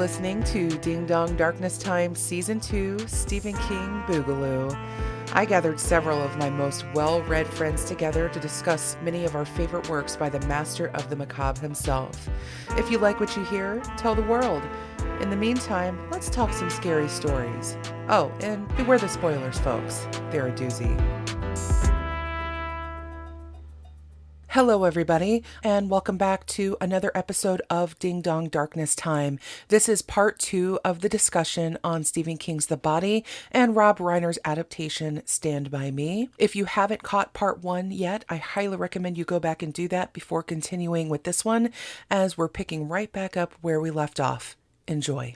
listening to Ding Dong Darkness Time Season 2, Stephen King Boogaloo. I gathered several of my most well-read friends together to discuss many of our favorite works by the master of the macabre himself. If you like what you hear, tell the world. In the meantime, let's talk some scary stories. Oh, and beware the spoilers, folks. They're a doozy. Hello, everybody, and welcome back to another episode of Ding Dong Darkness Time. This is part 2 of the discussion on Stephen King's The Body and Rob Reiner's adaptation, Stand By Me. If you haven't caught part 1 yet, I highly recommend you go back and do that before continuing with this one, as we're picking right back up where we left off. Enjoy.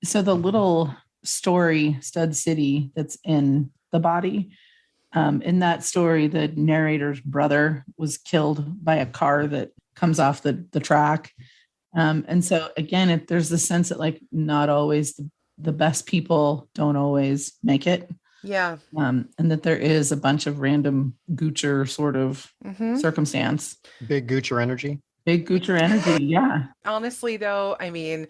So the little story, Stud City, that's in The Body, in that story, the narrator's brother was killed by a car that comes off the track. And so again, there's the sense that like not always the best people don't always make it. Yeah. And that there is a bunch of random Goocher sort of circumstance. Big Goocher energy. Big Goocher energy, yeah. Honestly, though, I mean,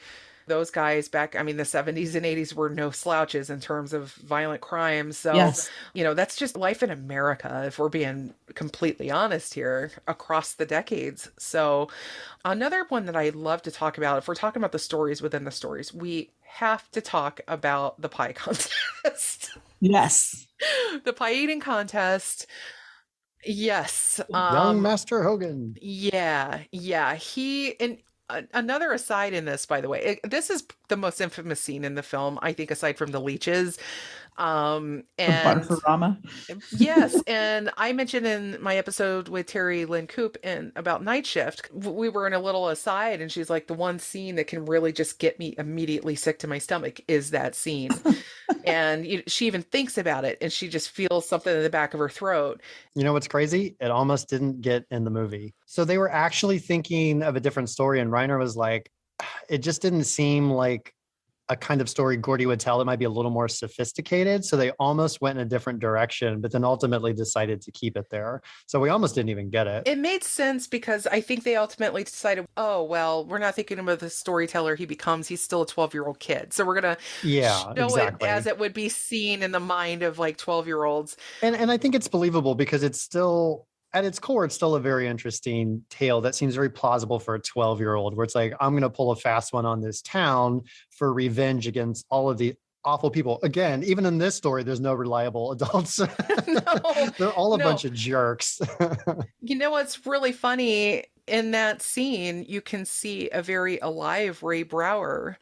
those guys back, the 70s and 80s were no slouches in terms of violent crime. So, Yes. That's just life in America, if we're being completely honest here, across the decades. So another one that I love to talk about, if we're talking about the stories within the stories, we have to talk about the pie contest. Yes. The pie eating contest. Yes. Young Master Hogan. Yeah. Another aside in this, by the way, this is the most infamous scene in the film, I think, aside from the leeches. And Barfarama. Yes, and I mentioned in my episode with Terry Lynn Coop about Night Shift, we were in a little aside, and she's like, the one scene that can really just get me immediately sick to my stomach is that scene. And she even thinks about it, and she just feels something in the back of her throat. You know what's crazy? It almost didn't get in the movie. So they were actually thinking of a different story, and Reiner was like, it just didn't seem like a kind of story Gordy would tell. It might be a little more sophisticated. So they almost went in a different direction, but then ultimately decided to keep it there. So we almost didn't even get it. It made sense because I think they ultimately decided, oh, well, we're not thinking about the storyteller he becomes. He's still a 12-year-old kid. So we're going to show it as it would be seen in the mind of like 12-year-olds. And I think it's believable because it's still, at its core, it's still a very interesting tale that seems very plausible for a 12-year-old, where it's like, I'm going to pull a fast one on this town for revenge against all of the awful people. Again, even in this story, there's no reliable adults. No, they're all a bunch of jerks. You know what's really funny? In that scene, you can see a very alive Ray Brower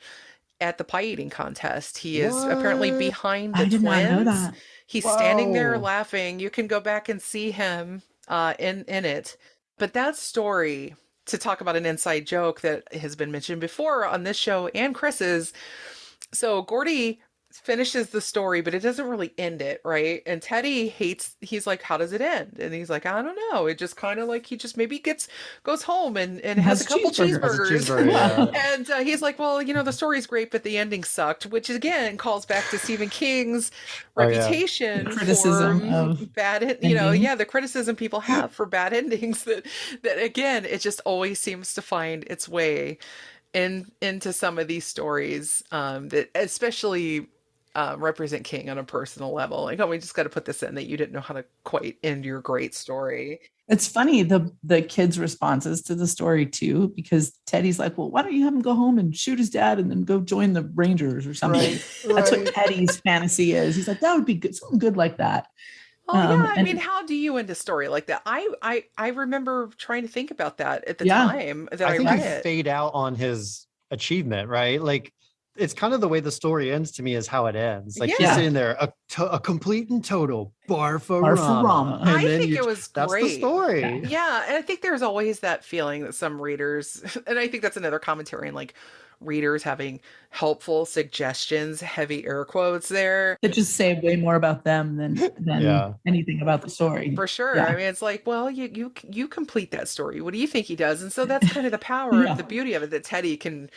at the pie eating contest. He is apparently behind the twins. Not know that. He's standing there laughing. You can go back and see him in it. But that story, to talk about an inside joke that has been mentioned before on this show and Chris's. So Gordy finishes the story, but it doesn't really end it, right? And Teddy he's like, how does it end? And he's like, I don't know. It just kind of like, he just maybe goes home and has a couple cheeseburgers. And he's like, well, the story's great, but the ending sucked, which again calls back to Stephen King's reputation criticism for of bad, the criticism people have for bad endings that again, it just always seems to find its way into some of these stories that especially represent King on a personal level. Like, oh, we just got to put this in that you didn't know how to quite end your great story. It's funny, the kids' responses to the story too, because Teddy's like, well, why don't you have him go home and shoot his dad and then go join the Rangers or something? Right. That's what Teddy's fantasy is. He's like, that would be good, something good like that. Well, I mean, how do you end a story like that? I remember trying to think about that at the time that I think read you it. Fade out on his achievement, right? Like, it's kind of the way the story ends to me is how it ends. Like he's sitting there, a complete and total barfarama. I think it was that's great. That's the story. Yeah, and I think there's always that feeling that some readers, and I think that's another commentary on like readers having helpful suggestions, heavy air quotes there. That just say way more about them than anything about the story. For sure. Yeah. I mean, it's like, well, you complete that story. What do you think he does? And so that's kind of the power of the beauty of it, that Teddy can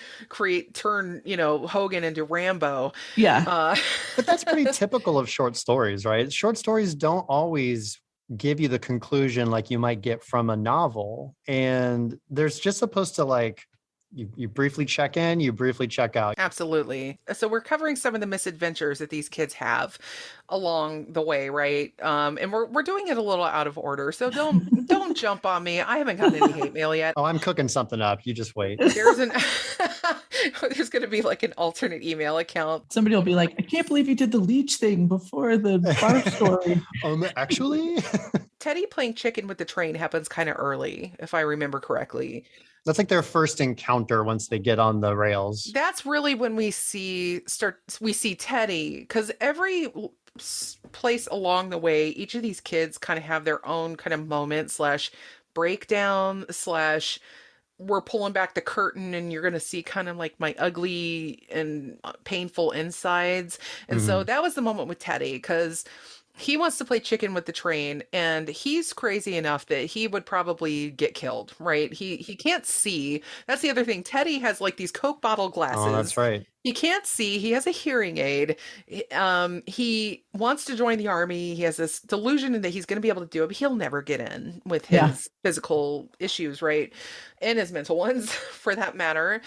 turn, Hogan into Rambo. Yeah. But that's pretty typical of short stories, right? Short stories don't always give you the conclusion like you might get from a novel. And there's just supposed to like you briefly check in, you briefly check out. Absolutely. So we're covering some of the misadventures that these kids have along the way, right? And we're doing it a little out of order. So don't jump on me. I haven't gotten any hate mail yet. Oh, I'm cooking something up. You just wait. There's an there's going to be like an alternate email account. Somebody will be like, I can't believe you did the leech thing before the bar story. Actually, Teddy playing chicken with the train happens kind of early, if I remember correctly. that's like their first encounter once they get on the rails. That's really when we see Teddy, because every place along the way, each of these kids kind of have their own kind of moment slash breakdown slash we're pulling back the curtain and you're going to see kind of like my ugly and painful insides. And so that was the moment with Teddy, because he wants to play chicken with the train and he's crazy enough that he would probably get killed, right? He can't see. That's the other thing. Teddy has like these Coke bottle glasses. Oh, that's right. He can't see. He has a hearing aid. He wants to join the army. He has this delusion that he's going to be able to do it, but he'll never get in with his physical issues, right? And his mental ones, for that matter.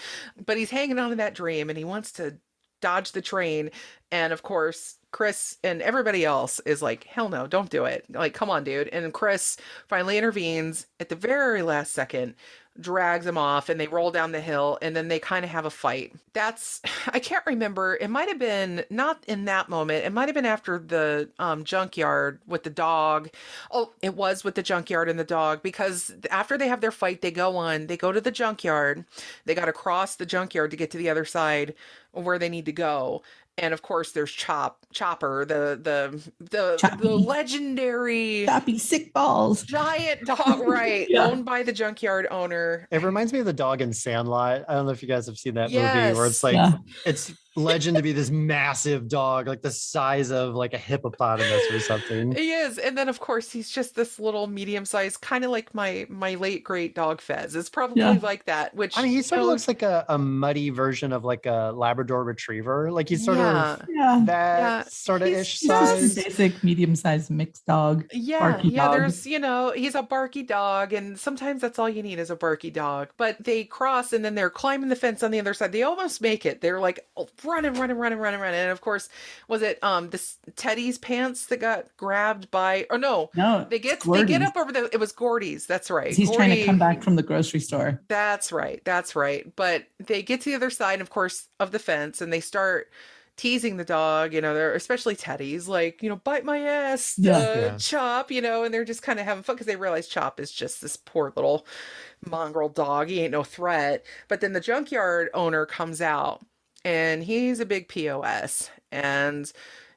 But he's hanging on to that dream and he wants to dodge the train. And of course, Chris and everybody else is like, hell no, don't do it. Like, come on, dude. And Chris finally intervenes at the very last second, drags him off, and they roll down the hill, and then they kind of have a fight. I can't remember. It might have been not in that moment. It might have been after the junkyard with the dog. Oh, it was with the junkyard and the dog, because after they have their fight, they go to the junkyard. They got to cross the junkyard to get to the other side where they need to go. And of course, there's Chopper, the legendary Choppy sick balls giant dog, right? Owned by the junkyard owner. It reminds me of the dog in Sandlot. I don't know if you guys have seen that movie where it's like it's legend to be this massive dog, like the size of like a hippopotamus or something. He is. And then of course he's just this little medium-sized, kind of like my late great dog Fez. It's probably like that, which I mean, he sort of looks like a muddy version of like a Labrador retriever. Like he's sort of that sort of ish size. Basic medium-sized mixed dog. Barky dog. There's, he's a barky dog, and sometimes that's all you need is a barky dog. But they cross and then they're climbing the fence on the other side. They almost make it. They're like running. And of course, was it this Teddy's pants that got grabbed by, or no, they get up over it was Gordy's. That's right. He's trying to come back from the grocery store. That's right. But they get to the other side, of course, of the fence, and they start teasing the dog, they're especially Teddy's like, bite my ass, Chop, and they're just kind of having fun because they realize Chop is just this poor little mongrel dog. He ain't no threat. But then the junkyard owner comes out and he's a big POS and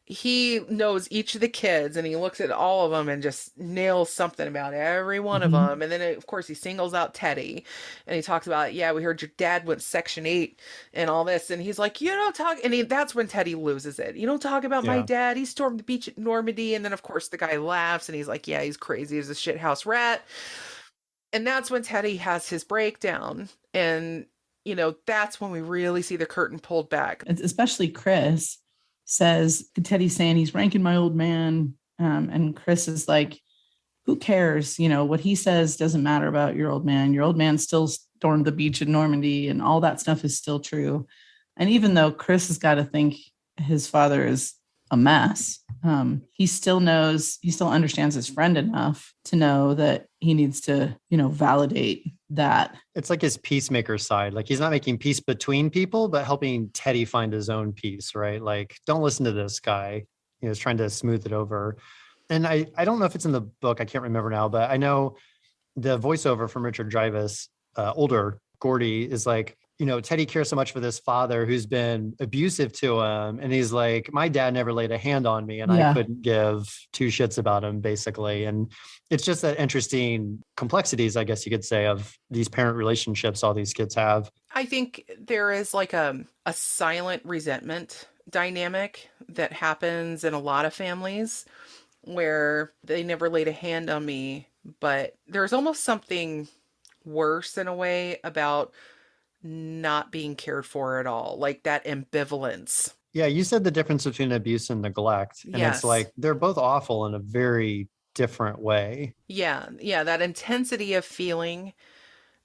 he knows each of the kids and he looks at all of them and just nails something about every one of them. And then of course he singles out Teddy and he talks about, we heard your dad went Section 8 and all this. And he's like, you don't talk. And that's when Teddy loses it. You don't talk about my dad. He stormed the beach at Normandy. And then of course the guy laughs and he's like, he's crazy. He's a shithouse rat. And that's when Teddy has his breakdown. And, that's when we really see the curtain pulled back. Especially Chris says, Teddy's saying he's ranking my old man. And Chris is like, who cares? What he says doesn't matter about your old man. Your old man still stormed the beach in Normandy and all that stuff is still true. And even though Chris has got to think his father is a mess, he still understands his friend enough to know that he needs to, validate that. It's like his peacemaker side. Like he's not making peace between people, but helping Teddy find his own peace, right? Like, don't listen to this guy. He's trying to smooth it over. And I don't know if it's in the book. I can't remember now, but I know the voiceover from Richard Dreyfuss, older Gordy, is like, Teddy cares so much for this father who's been abusive to him. And he's like, my dad never laid a hand on me and I couldn't give two shits about him, basically. And it's just that interesting complexities, I guess you could say, of these parent relationships all these kids have. I think there is like a silent resentment dynamic that happens in a lot of families where they never laid a hand on me, but there's almost something worse in a way about not being cared for at all, like that ambivalence. Yeah, you said the difference between abuse and neglect. And it's like they're both awful in a very different way. Yeah, that intensity of feeling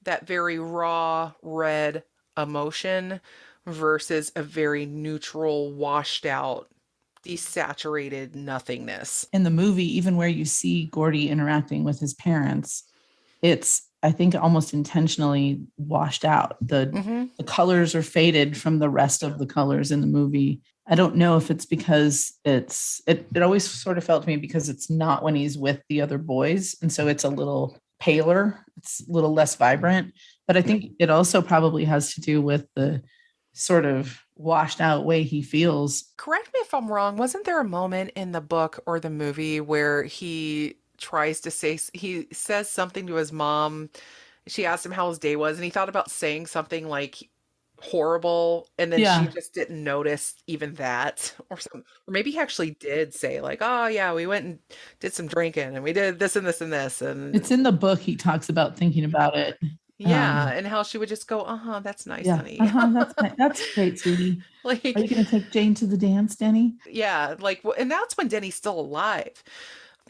that very raw red emotion versus a very neutral, washed out, desaturated nothingness. In the movie, even where you see Gordy interacting with his parents, it's, I think, almost intentionally washed out. The colors are faded from the rest of the colors in the movie. I don't know if it's because it always sort of felt to me because it's not when he's with the other boys. And so it's a little paler, it's a little less vibrant. But I think it also probably has to do with the sort of washed out way he feels. Correct me if I'm wrong. Wasn't there a moment in the book or the movie where he says something to his mom? She asked him how his day was, and he thought about saying something like horrible, and then she Yeah, just didn't notice even that, or something. Or maybe he actually did say, like, oh, yeah, we went and did some drinking, and we did this and this and this. it's And in the book. He talks about thinking about it. yeah, and how she would just go, uh-huh, that's nice, Yeah, honey. that's great, sweetie. Are Like, you going to take Jane to the dance, Denny? yeah, like, and that's when Denny's still alive.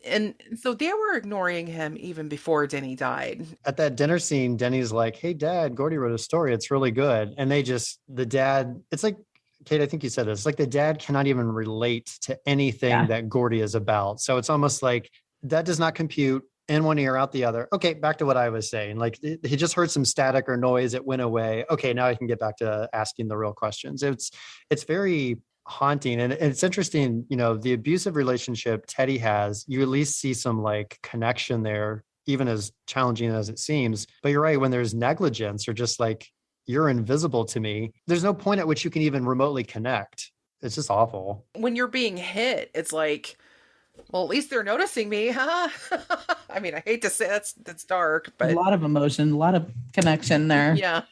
And so they were ignoring him even before Denny died. At that dinner scene, Denny's like, "Hey, Dad, Gordy wrote a story. It's really good." And the dad, it's like, Kate, I think you said this, like the dad cannot even relate to anything that Gordy is about. So it's almost like that does not compute in one ear, out the other. Okay, back to what I was saying. Like he just heard some static or noise. It went away. Okay, now I can get back to asking the real questions. It's very haunting. And it's interesting, the abusive relationship Teddy has, you at least see some like connection there, even as challenging as it seems. But you're right, when there's negligence or just like, you're invisible to me, there's no point at which you can even remotely connect. It's just awful. When you're being hit, it's like, well, at least they're noticing me, huh? I mean, I hate to say that's dark, A but lot of emotion, a lot of connection there. yeah.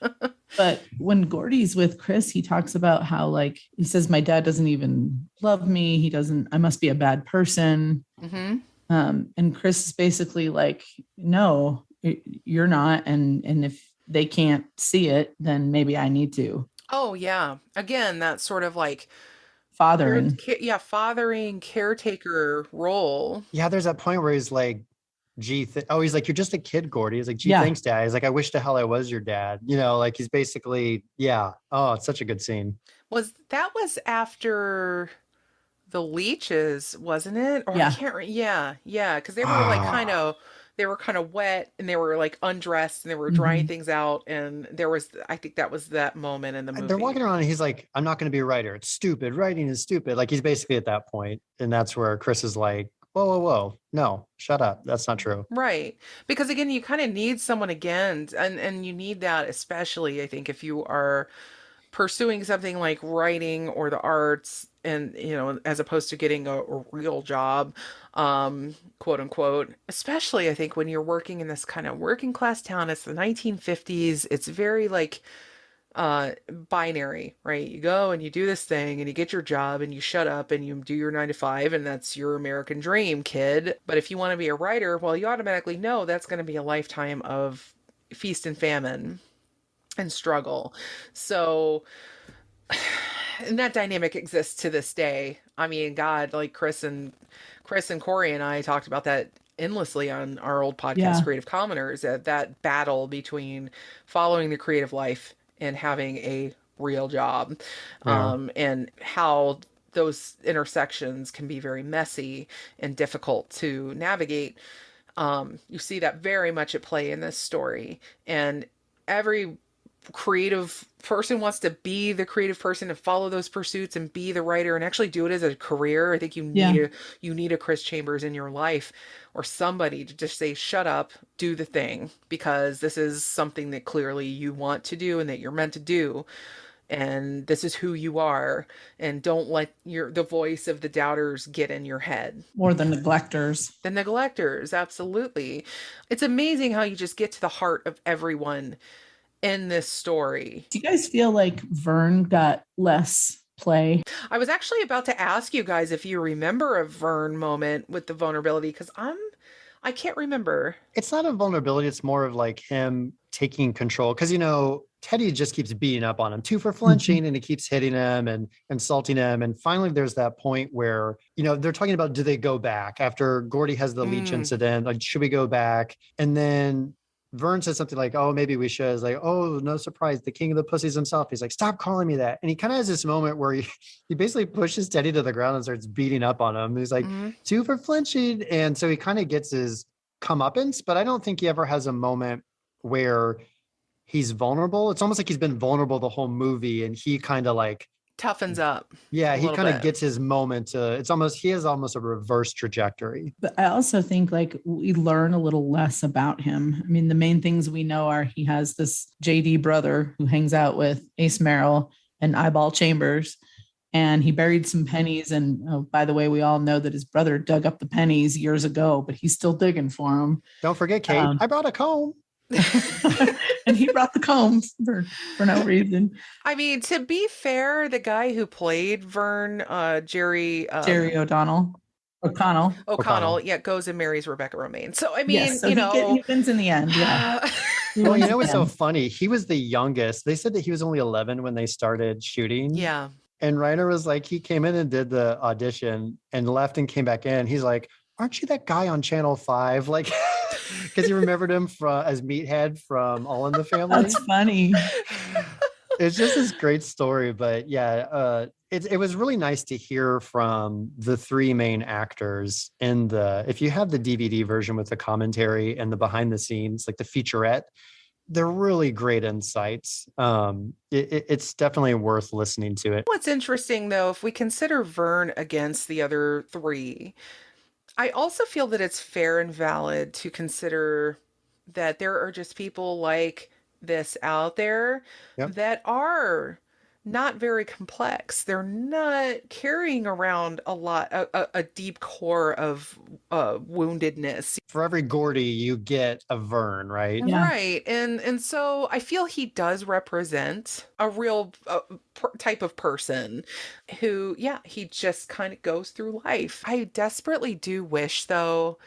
But when Gordy's with Chris, he talks about how, like, he says, my dad doesn't even love me. I must be a bad person. Mm-hmm. And Chris is basically like, no, you're not. And if they can't see it, then maybe I need to. Oh, yeah. Again, that sort of like Fathering. fathering caretaker role. Yeah, there's that point where he's like, he's like, "You're just a kid, Gordy." He's like, "Gee, Yeah. thanks, Dad." He's like, "I wish to hell I was your dad." Like he's basically, yeah. Oh, it's such a good scene. Was after the leeches, wasn't it? Or Yeah. I can't yeah, because they were like kind of wet, and they were like undressed, and they were drying things out, and I think that was that moment in the movie. They're walking around and he's like, "I'm not going to be a writer. It's stupid. Writing is stupid." Like he's basically at that point, and that's where Chris is like, "Whoa, whoa, whoa. No, shut up. That's not true." Right. Because again, you kind of need someone again, and you need that, especially I think if you are pursuing something like writing or the arts, and as opposed to getting a real job, quote unquote, especially I think when you're working in this kind of working class town. It's the 1950s. It's very like binary, right? You go and you do this thing and you get your job and you shut up and you do your 9 to 5, and that's your American dream, kid. But if you want to be a writer, well, you automatically know that's going to be a lifetime of feast and famine and struggle. So, and that dynamic exists to this day. I mean, God, like Chris and Corey and I talked about that endlessly on our old podcast, Yeah. Creative Commoners, that battle between following the creative life and having a real job, and how those intersections can be very messy and difficult to navigate. You see that very much at play in this story, and every creative person wants to be the creative person and follow those pursuits and be the writer and actually do it as a career. I think you need a Chris Chambers in your life, or somebody to just say, shut up, do the thing, because this is something that clearly you want to do and that you're meant to do, and this is who you are, and don't let the voice of the doubters get in your head. Or the neglectors. The neglectors, absolutely. It's amazing how you just get to the heart of everyone in this story. Do you guys feel like Vern got less play? I was actually about to ask you guys if you remember a Vern moment with the vulnerability, because I can't remember. It's not a vulnerability. It's more of like him taking control. Because, Teddy just keeps beating up on him, too, for flinching, and he keeps hitting him and insulting him. And finally, there's that point where, they're talking about, do they go back after Gordy has the leech incident? Like, should we go back? And then Vern says something like, "Oh, maybe we should." It's like, "Oh, no surprise, the king of the pussies himself." He's like, "Stop calling me that." And he kind of has this moment where he basically pushes Teddy to the ground and starts beating up on him. He's like, Mm-hmm. "Two for flinching," and so he kind of gets his comeuppance. But I don't think he ever has a moment where he's vulnerable. It's almost like he's been vulnerable the whole movie, and he kind of like, Toughens up yeah, a he little kind of bit. gets his moment. It's almost he has almost a reverse trajectory. But I also think like we learn a little less about him. I mean, the main things we know are he has this JD brother who hangs out with Ace Merrill and Eyeball Chambers, and he buried some pennies. And oh, by the way, we all know that his brother dug up the pennies years ago, but he's still digging for them. Don't forget, Kate, I brought a comb. And he brought the combs for no reason. I mean, to be fair, the guy who played Vern, Jerry O'Connell, yeah, goes and marries Rebecca Romaine. So I mean, yes, so he wins in the end. Yeah. Well, you know what's so funny? He was the youngest. They said that he was only 11 when they started shooting. Yeah. And Reiner was like, he came in and did the audition and left and came back in. He's like, "Aren't you that guy on Channel 5?" Like, because he remembered him as Meathead from All in the Family. That's funny. It's just this great story. But yeah, it was really nice to hear from the three main actors if you have the DVD version with the commentary and the behind the scenes, like the featurette, they're really great insights. It's definitely worth listening to it. What's interesting though, if we consider Vern against the other three, I also feel that it's fair and valid to consider that there are just people like this out there Yep. that are not very complex. They're not carrying around a deep core of woundedness. For every Gordy, you get a Vern, right? Yeah. Right. And so I feel he does represent a real type of person who, yeah, he just kind of goes through life. I desperately do wish, though,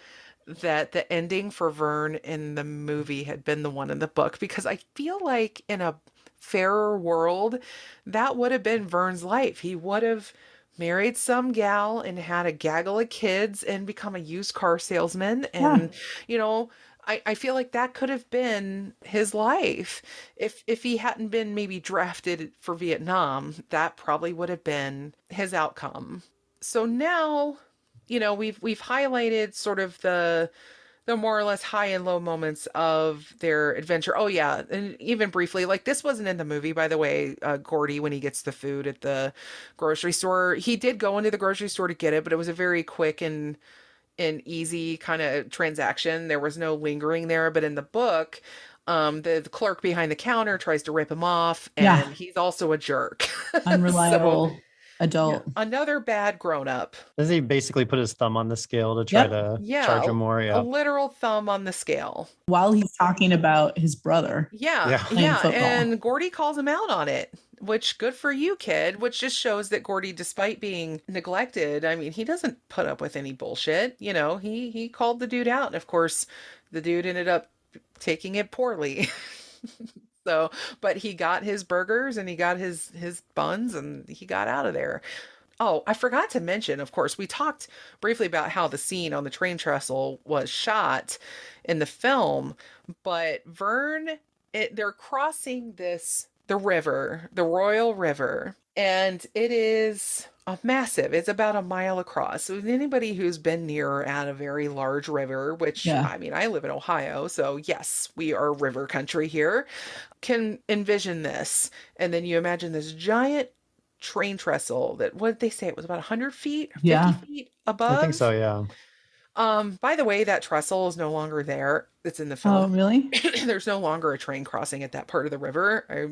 that the ending for Vern in the movie had been the one in the book, because I feel like in a fairer world, that would have been Vern's life. He would have married some gal and had a gaggle of kids and become a used car salesman. And, you know, I feel like that could have been his life. If he hadn't been maybe drafted for Vietnam, that probably would have been his outcome. So now, you know, we've highlighted sort of the more or less high and low moments of their adventure. Oh yeah, and even briefly, like this wasn't in the movie, by the way. Gordy, when he gets the food at the grocery store, he did go into the grocery store to get it, but it was a very quick and easy kind of transaction. There was no lingering there. But in the book, the clerk behind the counter tries to rip him off, and he's also a jerk. Unreliable. Adult. Yeah, another bad grown up. Does he basically put his thumb on the scale to try to charge him more? Yeah, a literal thumb on the scale. While he's talking about his brother. Yeah. And Gordy calls him out on it, which good for you, kid, which just shows that Gordy, despite being neglected, I mean, he doesn't put up with any bullshit. You know, he called the dude out. And of course, the dude ended up taking it poorly. So, but he got his burgers and he got his buns and he got out of there. Oh, I forgot to mention, of course, we talked briefly about how the scene on the train trestle was shot in the film, but Vern, they're crossing the river, the Royal River, and it is massive. It's about a mile across. So anybody who's been near or at a very large river, which I mean, I live in Ohio, so yes, we are river country here, can envision this. And then you imagine this giant train trestle that, what did they say? It was about 100 feet, 50 feet above? I think so, yeah. By the way, that trestle is no longer there. It's in the film. Oh, really? There's no longer a train crossing at that part of the river. I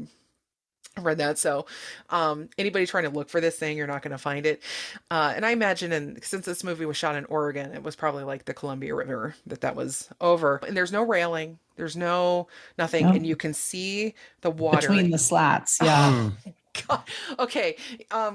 read that. So anybody trying to look for this thing, you're not going to find it. And I imagine, since this movie was shot in Oregon, it was probably like the Columbia River that was over. And there's no railing. There's nothing. And you can see the water. Between the slats. Yeah. God. Okay.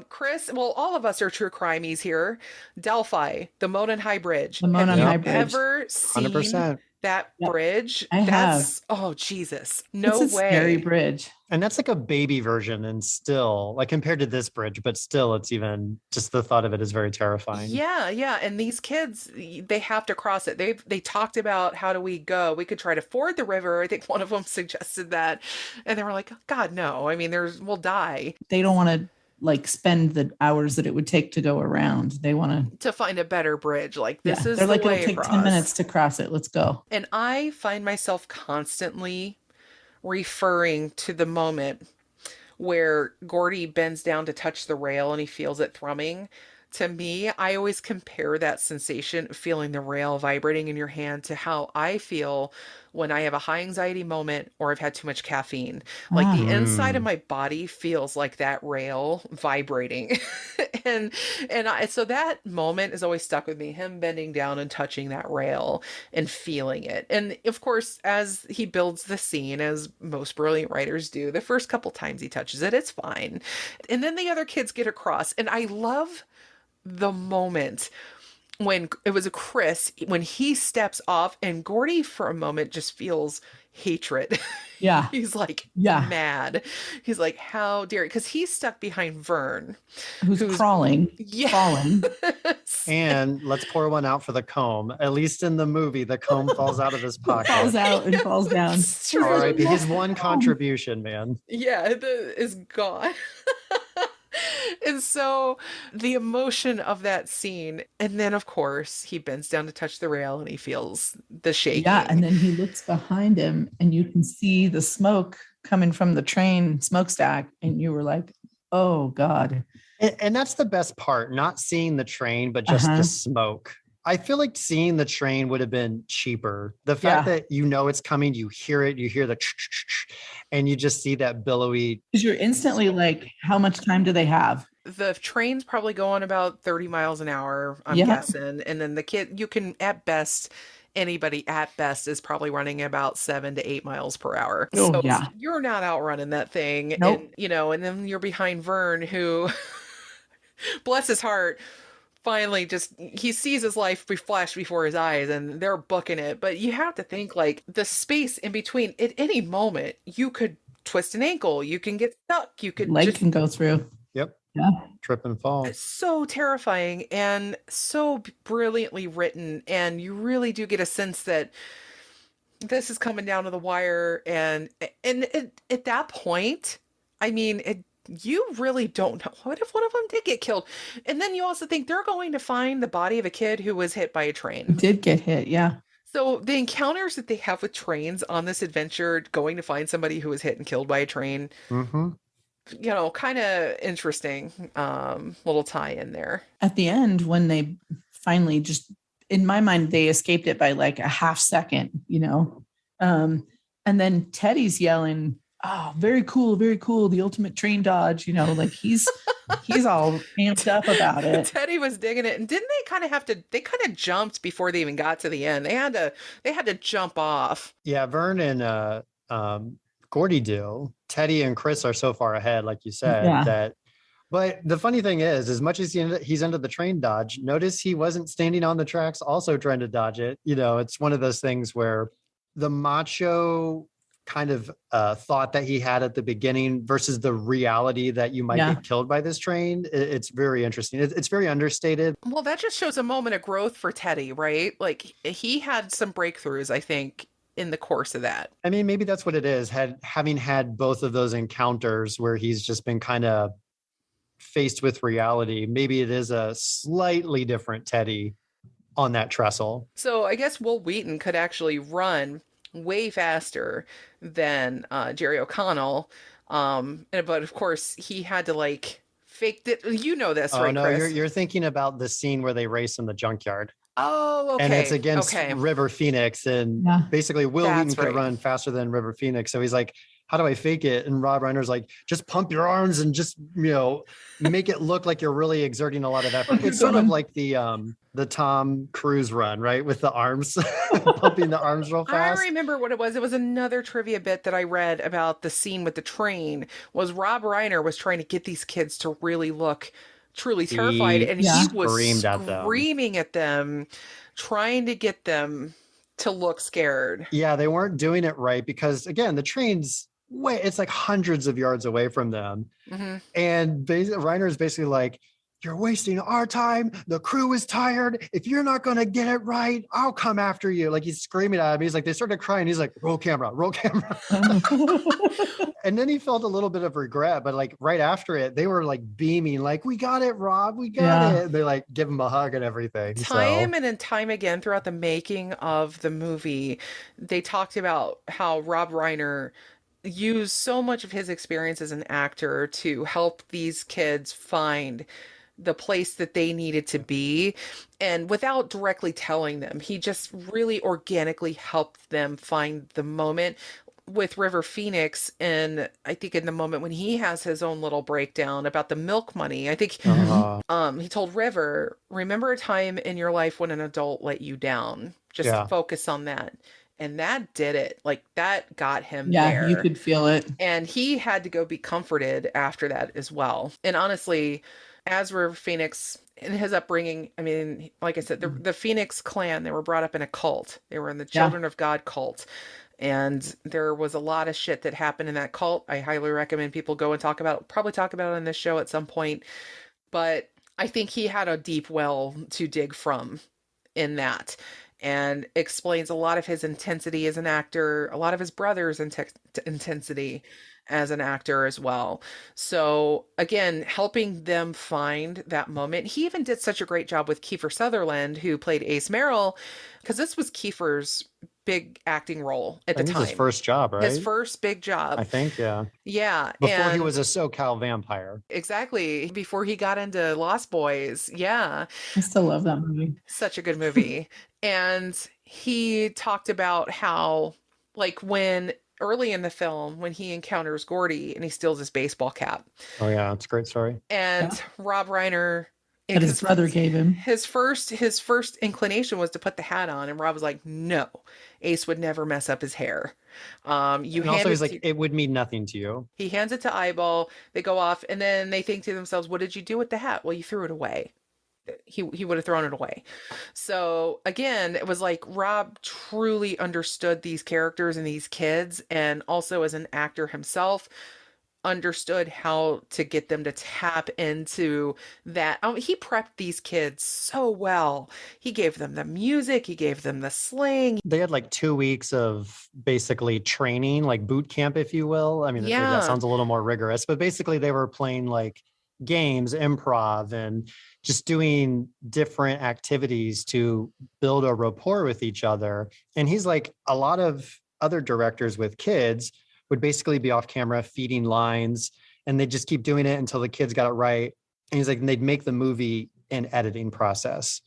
Chris, well, all of us are true crimies here. Delphi, the Monon High Bridge. The Monon High Bridge. Ever seen 100%. That Yep, bridge, I have. oh, Jesus. It's No a scary way. bridge. And that's like a baby version, and still, like compared to this bridge, but still, it's even just the thought of it is very terrifying. Yeah, yeah. And these kids, they have to cross it. They talked about how do we go? We could try to ford the river. I think one of them suggested that. And they were like, God, no. I mean, we'll die. They don't want to like spend the hours that it would take to go around. They want To find a better bridge. Like, yeah, this is they're the like, it'll way take 10 across. minutes to cross it. Let's go. And I find myself constantly referring to the moment where Gordy bends down to touch the rail and he feels it thrumming. To me, I always compare that sensation of feeling the rail vibrating in your hand to how I feel when I have a high anxiety moment or I've had too much caffeine. Like the Ah, inside of Mm. my body feels like that rail vibrating. and so that moment is always stuck with me, him bending down and touching that rail and feeling it. And of course, as he builds the scene, as most brilliant writers do, the first couple times he touches it, it's fine. And then the other kids get across. And I love the moment when it was a Chris, when he steps off and Gordy for a moment just feels hatred. yeah. He's like Yeah. mad. He's like, how dare, because he's stuck behind Vern, Who's crawling, yeah. falling. And let's pour one out for the comb. At least in the movie, the comb falls out of his Falls pocket. out and falls down. It's true. All right, his one contribution, man. Yeah, is gone. And so the emotion of that scene, and then of course he bends down to touch the rail and he feels the shaking. Yeah, and then he looks behind him and you can see the smoke coming from the train smokestack, and you were like, oh God. And that's the best part, not seeing the train, but just the smoke. I feel like seeing the train would have been cheaper. The fact that you know it's coming, you hear it, you hear the and you just see that billowy. Because you're instantly like, how much time do they have? The train's probably going about 30 miles an hour, I'm guessing. And then the kid, you can at best, anybody at best is probably running about 7 to 8 miles per hour. Oh, so yeah. you're not outrunning that thing. Nope. And, and then you're behind Vern, who, bless his heart, finally just he sees his life flash before his eyes and they're booking it. But you have to think like the space in between, at any moment you could twist an ankle, you can get stuck, you could leg can go through. Yep. Yeah. Trip and fall. It's so terrifying and so brilliantly written, and you really do get a sense that this is coming down to the wire. And at that point, I mean, you really don't know. What if one of them did get killed? And then you also think they're going to find the body of a kid who was hit by a train. Did get hit, yeah. So the encounters that they have with trains on this adventure, going to find somebody who was hit and killed by a train, kind of interesting little tie in there. At the end, when they finally just, in my mind, they escaped it by like a half second, and then Teddy's yelling, oh, very cool, the ultimate train dodge, like he's all amped up about it. Teddy was digging it. And didn't they kind of jumped before they even got to the end. They had to jump off. Yeah, Vern and Gordy do. Teddy and Chris are so far ahead, like you said, that. But the funny thing is, as much as he's under the train dodge, notice he wasn't standing on the tracks also trying to dodge it. It's one of those things where the macho kind of thought that he had at the beginning versus the reality that you might get killed by this train. It's very interesting. It's very understated. Well, that just shows a moment of growth for Teddy, right? Like he had some breakthroughs, I think, in the course of that. I mean, maybe that's what it is. Having had both of those encounters where he's just been kind of faced with reality, maybe it is a slightly different Teddy on that trestle. So I guess Will Wheaton could actually run way faster than Jerry O'Connell. But of course he had to like fake it. You know this, right, no, Chris? you're thinking about the scene where they race in the junkyard. Oh, okay. And it's against River Phoenix. And basically Will Wheaton could run faster than River Phoenix. So he's like, how do I fake it? And Rob Reiner's like, just pump your arms and just, make it look like you're really exerting a lot of effort. It's sort of like the Tom Cruise run, right? With the arms, pumping the arms real fast. I remember what it was. It was another trivia bit that I read about the scene with the train was Rob Reiner was trying to get these kids to really look truly terrified. And he was screaming at them, trying to get them to look scared. Yeah, they weren't doing it right because, again, the train's it's like hundreds of yards away from them. Mm-hmm. And Reiner is basically like, you're wasting our time. The crew is tired. If you're not going to get it right, I'll come after you. Like, he's screaming at him. He's like, they started crying. He's like, roll camera, roll camera. And then he felt a little bit of regret, but like right after it, they were like beaming, like, we got it, Rob, we got it. They like give him a hug and everything. Time and time again throughout the making of the movie, they talked about how Rob Reiner used so much of his experience as an actor to help these kids find the place that they needed to be. And without directly telling them, he just really organically helped them find the moment. With River Phoenix, and I think in the moment when he has his own little breakdown about the milk money, I think he told River, remember a time in your life when an adult let you down. Just focus on that. And that did it. Like, that got him there. You could feel it. And he had to go be comforted after that as well. And honestly, as River Phoenix in his upbringing, I mean, like I said, the Phoenix clan, they were brought up in a cult. They were in the Children of God cult. And there was a lot of shit that happened in that cult. I highly recommend people go and probably talk about it on this show at some point. But I think he had a deep well to dig from in that, and explains a lot of his intensity as an actor, a lot of his brother's intensity as an actor as well. So again, helping them find that moment. He even did such a great job with Kiefer Sutherland, who played Ace Merrill, because this was Kiefer's big acting role at the time. His first job, right? His first big job. I think, yeah. Yeah. Before he was a SoCal vampire. Exactly. Before he got into Lost Boys. Yeah. I still love that movie. Such a good movie. And he talked about how, like, when early in the film, when he encounters Gordy and he steals his baseball cap. Oh, yeah. It's a great story. And Rob Reiner, that his brother gave him. His first inclination was to put the hat on, and Rob was like, "No, Ace would never mess up his hair." And also, he's like, "It would mean nothing to you." He hands it to Eyeball. They go off, and then they think to themselves, "What did you do with the hat?" Well, you threw it away. He would have thrown it away. So again, it was like Rob truly understood these characters and these kids, and also as an actor himself, understood how to get them to tap into that. He prepped these kids so well. He gave them the music, he gave them the slang. They had like 2 weeks of basically training, like boot camp, if you will. I mean, that sounds a little more rigorous, but basically they were playing like games, improv, and just doing different activities to build a rapport with each other. And he's like, a lot of other directors with kids would basically be off camera feeding lines, and they just keep doing it until the kids got it right. And he's like, and they'd make the movie an editing process.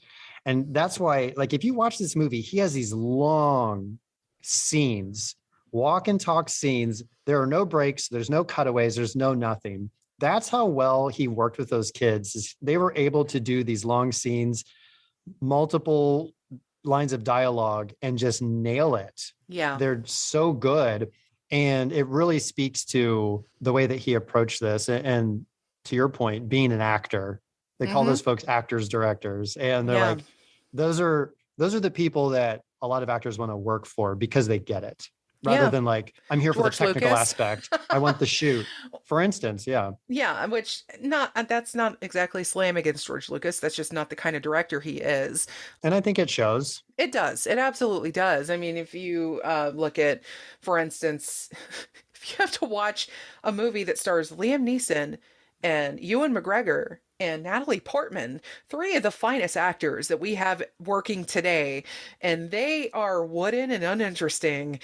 And that's why, like, if you watch this movie, he has these long scenes, walk and talk scenes. There are no breaks. There's no cutaways. There's no nothing. That's how well he worked with those kids. Is they were able to do these long scenes, multiple lines of dialogue, and just nail it. Yeah. They're so good. And it really speaks to the way that he approached this. And to your point, being an actor, they call those folks actors, directors. And they're like, those are the people that a lot of actors want to work for because they get it. Rather than like, I'm here for the technical aspect. I want the shoot, for instance. Yeah. Yeah. Which that's not exactly slam against George Lucas. That's just not the kind of director he is. And I think it shows. It does. It absolutely does. I mean, if you look at, for instance, if you have to watch a movie that stars Liam Neeson and Ewan McGregor and Natalie Portman, 3 of the finest actors that we have working today, and they are wooden and uninteresting.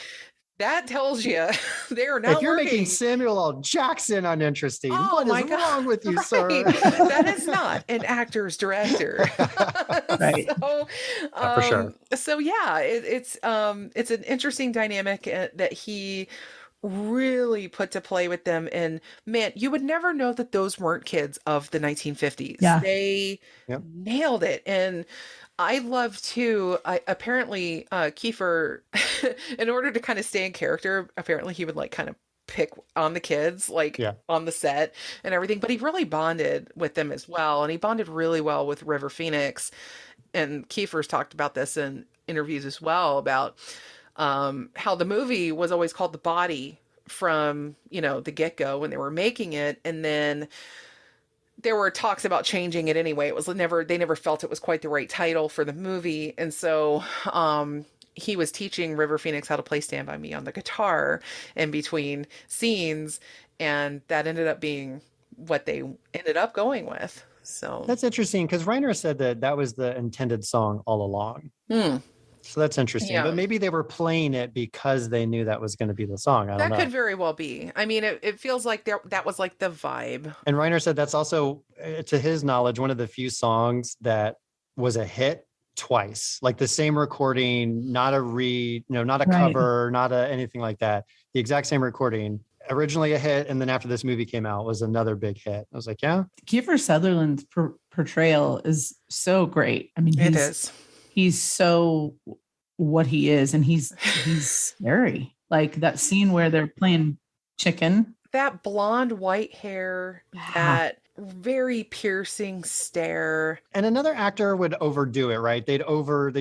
That tells you they are not. If you're working. making Samuel L. Jackson uninteresting, what is wrong with you, sir? That is not an actor's director. Right. So, for sure. So yeah, it's an interesting dynamic that he really put to play with them. And man, you would never know that those weren't kids of the 1950s. Yeah. They nailed it. And I love too, apparently Kiefer, in order to kind of stay in character, apparently he would like kind of pick on the kids, like on the set and everything, but he really bonded with them as well. And he bonded really well with River Phoenix. And Kiefer's talked about this in interviews as well about how the movie was always called The Body from, the get-go when they were making it. And then there were talks about changing it anyway. They never felt it was quite the right title for the movie. And so, he was teaching River Phoenix how to play Stand By Me on the guitar in between scenes. And that ended up being what they ended up going with. So that's interesting because Reiner said that was the intended song all along. So that's interesting. Yeah. But maybe they were playing it because they knew that was going to be the song. I don't know. That could very well be. I mean, it feels like that was like the vibe. And Reiner said that's also, to his knowledge, one of the few songs that was a hit twice. Like the same recording, not a cover, not anything like that. The exact same recording. Originally a hit, and then after this movie came out was another big hit. I was like, yeah. Kiefer Sutherland's portrayal is so great. I mean, he's so what he is, and he's scary. Like that scene where they're playing chicken. That blonde white hair, that very piercing stare. And another actor would overdo it, right? They'd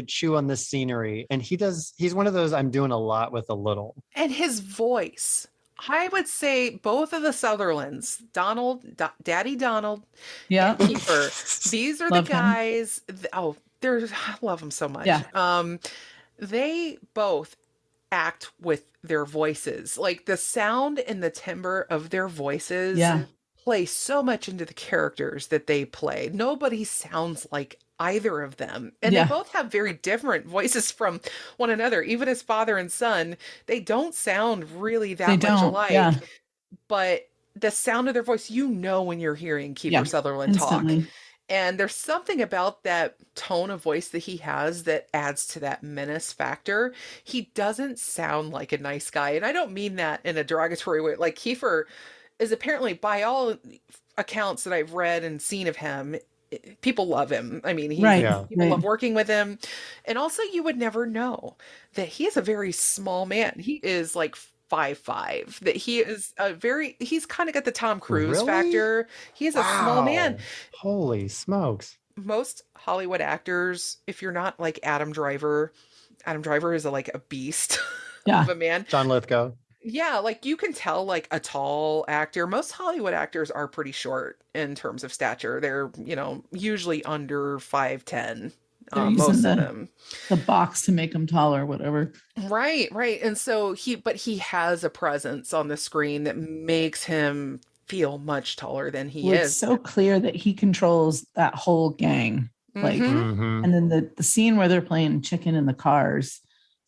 chew on the scenery. And he's one of those, I'm doing a lot with a little. And his voice. I would say both of the Sutherlands, Daddy Donald, and Kiefer, these are the guys. I love them so much. Yeah. They both act with their voices. Like the sound and the timbre of their voices play so much into the characters that they play. Nobody sounds like either of them. And they both have very different voices from one another. Even as father and son, they don't sound really that much alike. Yeah. But the sound of their voice, when you're hearing Kiefer Sutherland instantly talk. And there's something about that tone of voice that he has that adds to that menace factor. He doesn't sound like a nice guy. And I don't mean that in a derogatory way. Like Kiefer is apparently, by all accounts that I've read and seen of him, people love him. I mean, people love working with him. And also you would never know that he is a very small man. He is like 5'5", that he's kind of got the Tom Cruise factor. He's a small man. Holy smokes. Most Hollywood actors, if you're not like Adam Driver is like a beast of a man. John Lithgow. Yeah, like you can tell like a tall actor. Most Hollywood actors are pretty short in terms of stature. They're, usually under 5'10". Most of them. The box to make them taller, whatever. Right. And so he has a presence on the screen that makes him feel much taller than he is. It's so clear that he controls that whole gang. Like, and then the scene where they're playing chicken in the cars,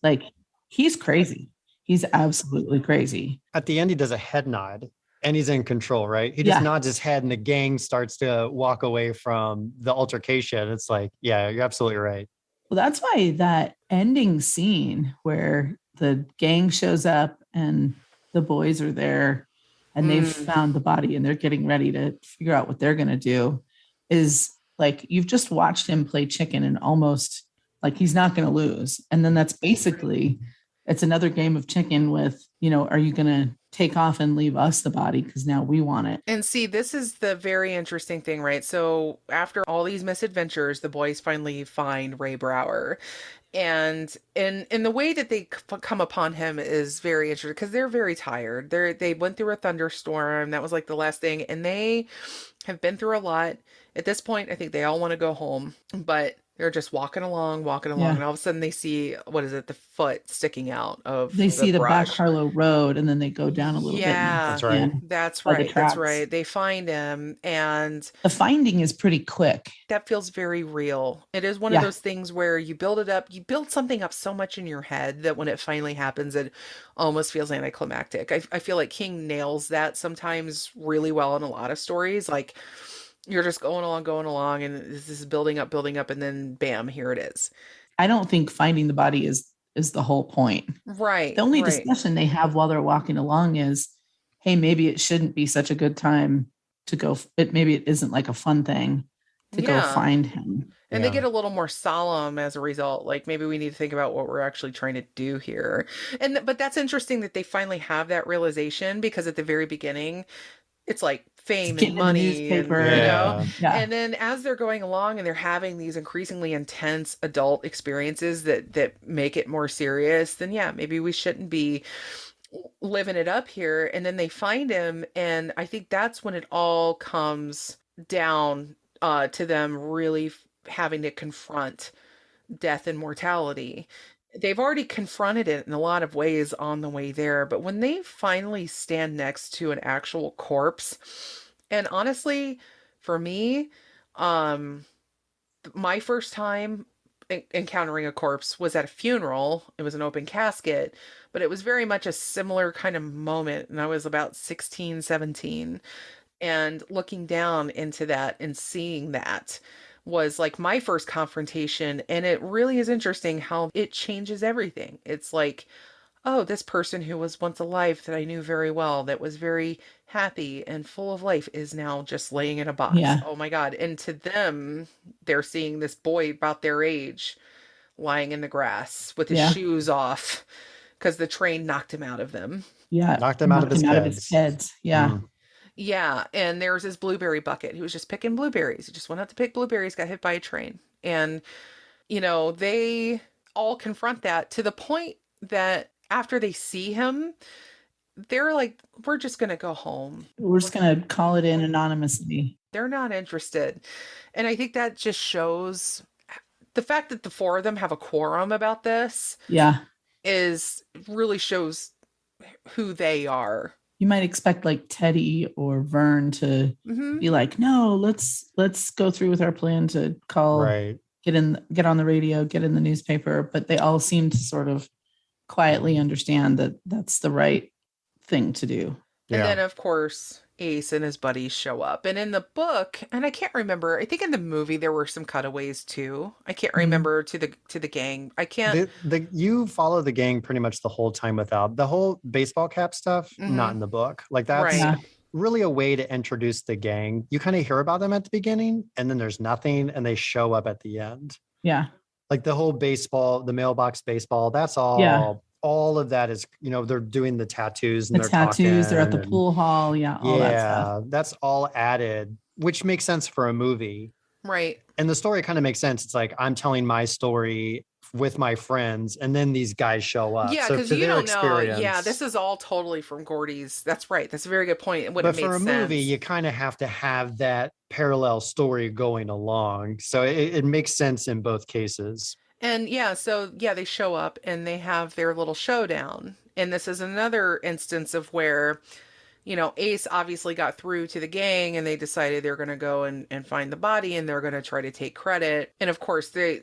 like he's crazy. He's absolutely crazy. At the end, he does a head nod. And he's in control, right? He just nods his head and the gang starts to walk away from the altercation. It's like, yeah, you're absolutely right. Well, that's why that ending scene where the gang shows up and the boys are there and they've found the body and they're getting ready to figure out what they're going to do is like, you've just watched him play chicken and almost like he's not going to lose. And then that's basically, it's another game of chicken with, are you going to take off and leave us the body because now we want it? And see, this is the very interesting thing, right? So after all these misadventures, the boys finally find Ray Brower. And in the way that they come upon him is very interesting because they're very tired. They went through a thunderstorm. That was like the last thing. And they have been through a lot. At this point, I think they all want to go home, but they're just walking along, and all of a sudden they see, what is it, the foot sticking out of They see the brush. Back Harlow Road, and then they go down a little bit. That's right. That's right. They find him, and the finding is pretty quick. That feels very real. It is one of those things where you build it up, you build something up so much in your head that when it finally happens, it almost feels anticlimactic. I feel like King nails that sometimes really well in a lot of stories. Like, you're just going along, and this is building up, and then bam, here it is. I don't think finding the body is the whole point. Right. The only discussion they have while they're walking along is, hey, maybe it shouldn't be such a good time to go. Maybe it isn't like a fun thing to go find him. And they get a little more solemn as a result. Like, maybe we need to think about what we're actually trying to do here. But that's interesting that they finally have that realization, because at the very beginning, it's like fame and getting in the money and, newspaper. Yeah. Yeah. and then as they're going along and they're having these increasingly intense adult experiences that make it more serious, then yeah, maybe we shouldn't be living it up here. And then they find him, and I think that's when it all comes down to them really having to confront death and mortality. They've already confronted it in a lot of ways on the way there, but when they finally stand next to an actual corpse, and honestly, for me, um, my first time encountering a corpse was at a funeral. It was an open casket, but it was very much a similar kind of moment. And I was about 16, 17, and looking down into that and seeing that was like my first confrontation. And it really is interesting how it changes everything. It's like, oh, this person who was once alive that I knew very well, that was very happy and full of life, is now just laying in a box. Yeah. Oh my God. And to them, they're seeing this boy about their age lying in the grass with his Yeah. shoes off because the train knocked him out of them. Yeah. Knocked him out of his heads. Yeah. Mm. Yeah. And there's his blueberry bucket. He was just picking blueberries. He just went out to pick blueberries, got hit by a train. And, they all confront that to the point that after they see him, they're like, we're just going to go home. We're just going to call it in anonymously. They're not interested. And I think that just shows the fact that the four of them have a quorum about this. Yeah. Really shows who they are. You might expect like Teddy or Vern to be like, no, let's go through with our plan to call, right, get on the radio, get in the newspaper. But they all seem to sort of quietly understand that that's the right thing to do. And then, of course, Ace and his buddies show up. And in the book, and I can't remember, I think in the movie there were some cutaways too. I can't remember to the gang. I can't. You follow the gang pretty much the whole time without the whole baseball cap stuff. Not in the book. Like that's really a way to introduce the gang. You kind of hear about them at the beginning, and then there's nothing, and they show up at the end. Yeah. Like the whole baseball, the mailbox baseball. That's all. Yeah. All of that is, they're doing the tattoos and they're at the pool hall. Yeah. All that stuff. That's all added, which makes sense for a movie. Right. And the story kind of makes sense. It's like, I'm telling my story with my friends, and then these guys show up. Yeah, because you don't know. Yeah, this is all totally from Gordy's. That's right. That's a very good point. But for a movie, you kind of have to have that parallel story going along. So it makes sense in both cases. And they show up and they have their little showdown. And this is another instance of where, Ace obviously got through to the gang, and they decided they're going to go and find the body, and they're going to try to take credit. And of course, the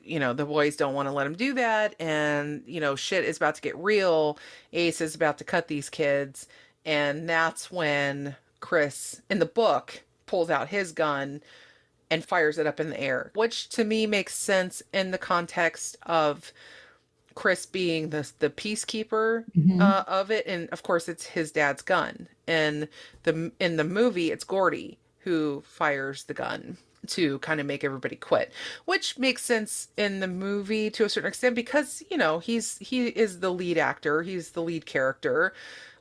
boys don't want to let him do that. And, shit is about to get real. Ace is about to cut these kids. And that's when Chris, in the book, pulls out his gun and fires it up in the air, which to me makes sense in the context of Chris being the peacekeeper of it. And of course, it's his dad's gun. And in the movie, it's Gordy who fires the gun to kind of make everybody quit, which makes sense in the movie to a certain extent because, he is the lead actor. He's the lead character.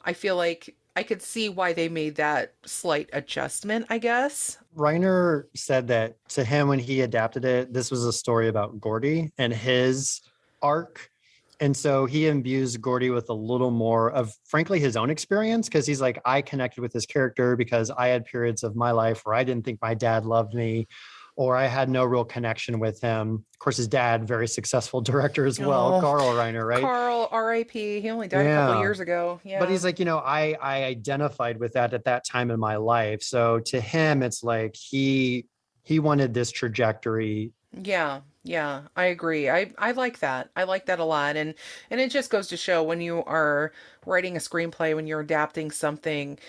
I feel like I could see why they made that slight adjustment, I guess. Reiner said that to him when he adapted it, this was a story about Gordy and his arc. And so he imbues Gordy with a little more of, frankly, his own experience, because he's like, I connected with this character because I had periods of my life where I didn't think my dad loved me, or I had no real connection with him. Of course, his dad, very successful director as well, Carl Reiner, right? Carl, R.I.P. He only died a couple years ago. Yeah. But he's like, I identified with that at that time in my life. So to him, it's like he wanted this trajectory. Yeah, I agree. I like that. I like that a lot. And it just goes to show when you are writing a screenplay, when you're adapting something,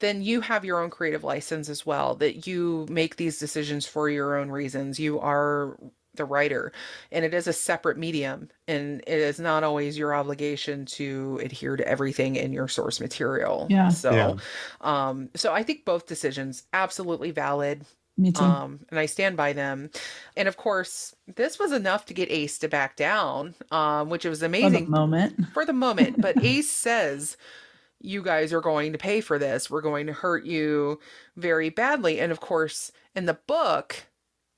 then you have your own creative license as well, that you make these decisions for your own reasons. You are the writer, and it is a separate medium, and it is not always your obligation to adhere to everything in your source material. Yeah. So I think both decisions absolutely valid. Me too. And I stand by them. And of course, this was enough to get Ace to back down, which was amazing For the moment. But Ace says, you guys are going to pay for this. We're going to hurt you very badly. And of course, in the book,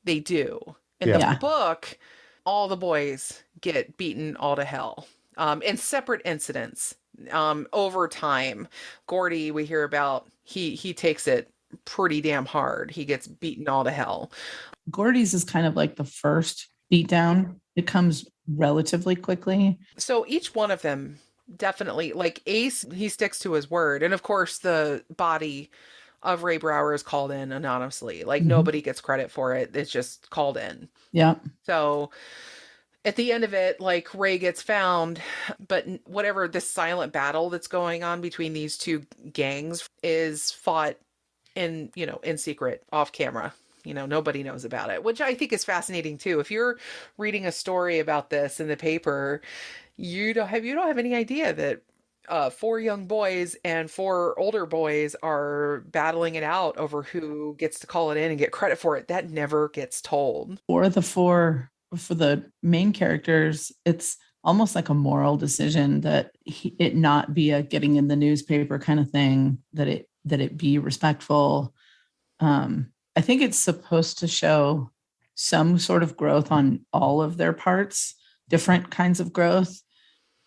they do. In the Yeah. book, all the boys get beaten all to hell in separate incidents. Over time, Gordy, we hear about, he takes it pretty damn hard. He gets beaten all to hell. Gordy's is kind of like the first beatdown. It comes relatively quickly. So each one of them definitely, like Ace, he sticks to his word. And of course, the body of Ray Brower is called in anonymously. Like nobody gets credit for it. It's just called in. Yeah. So at the end of it, like Ray gets found, but whatever this silent battle that's going on between these two gangs is fought in, you know, in secret, off camera. You know, nobody knows about it, which I think is fascinating too. If you're reading a story about this in the paper, you don't have any idea that 4 young boys and 4 older boys are battling it out over who gets to call it in and get credit for it. That never gets told. For the main characters, it's almost like a moral decision that it not be a getting in the newspaper kind of thing, that it be respectful. I think it's supposed to show some sort of growth on all of their parts, different kinds of growth.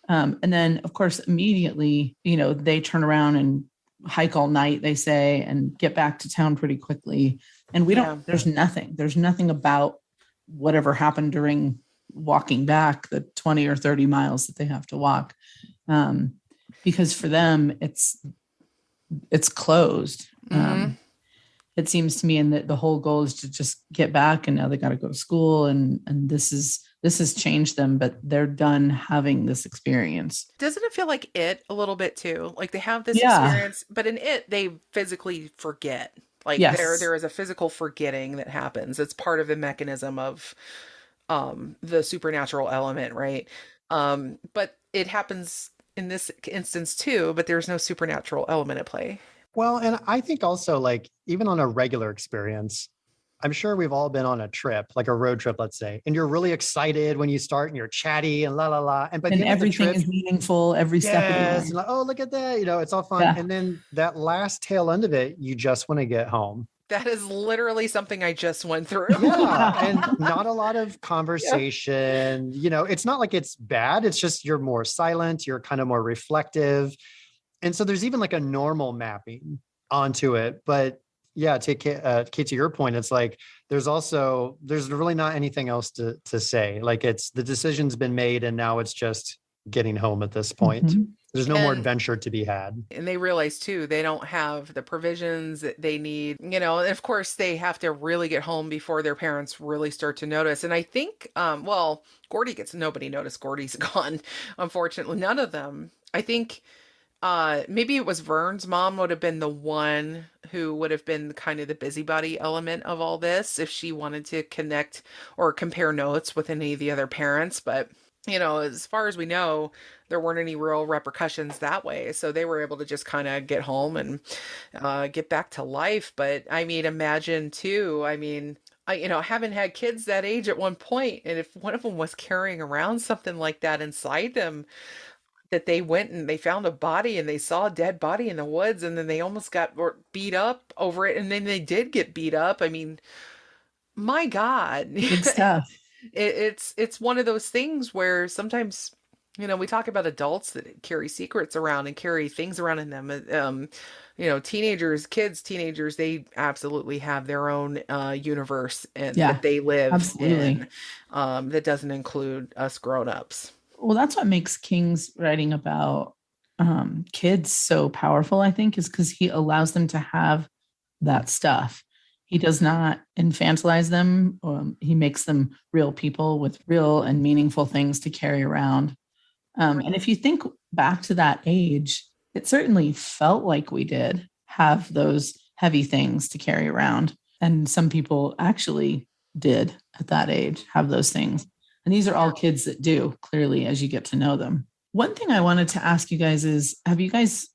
And then, of course, immediately, you know, they turn around and hike all night, they say, and get back to town pretty quickly. And there's nothing about whatever happened during walking back the 20 or 30 miles that they have to walk. Because for them, it's closed. It seems to me, and the whole goal is to just get back, and now they got to go to school, and this has changed them, but they're done having this experience. Doesn't it feel like it a little bit too? Like they have this experience, but in it, they physically forget. Like there is a physical forgetting that happens. It's part of the mechanism of the supernatural element, right? But it happens in this instance too, but there's no supernatural element at play. Well, and I think also, like, even on a regular experience, I'm sure we've all been on a trip, like a road trip, let's say, and you're really excited when you start and you're chatty and la la la. And everything is meaningful every step of the way. And like, oh, look at that. You know, it's all fun. Yeah. And then that last tail end of it, you just want to get home. That is literally something I just went through. Yeah. And not a lot of conversation. Yeah. You know, it's not like it's bad. It's just you're more silent. You're kind of more reflective. And so there's even like a normal mapping onto it. But yeah, Kate, to your point, it's like there's really not anything else to say. Like the decision's been made and now it's just getting home at this point. There's no more adventure to be had. And they realize too, they don't have the provisions that they need, you know, and of course they have to really get home before their parents really start to notice. And I think, Gordy nobody noticed Gordy's gone. Unfortunately, none of them. I think maybe it was Vern's mom would have been the one who would have been kind of the busybody element of all this if she wanted to connect or compare notes with any of the other parents. But, you know, as far as we know, there weren't any real repercussions that way. So they were able to just kind of get home and get back to life. But I mean, imagine too, I haven't had kids that age at one point, and if one of them was carrying around something like that inside them, that they went and they found a body and they saw a dead body in the woods and then they almost got beat up over it. And then they did get beat up. I mean, my God, good stuff. It's one of those things where sometimes, you know, we talk about adults that carry secrets around and carry things around in them. You know, teenagers, they absolutely have their own universe and that they live in that doesn't include us grown-ups. Well, that's what makes King's writing about kids so powerful, I think, is because he allows them to have that stuff. He does not infantilize them. He makes them real people with real and meaningful things to carry around. And if you think back to that age, it certainly felt like we did have those heavy things to carry around. And some people actually did at that age have those things. And these are all kids that do, clearly, as you get to know them. One thing I wanted to ask you guys is, have you guys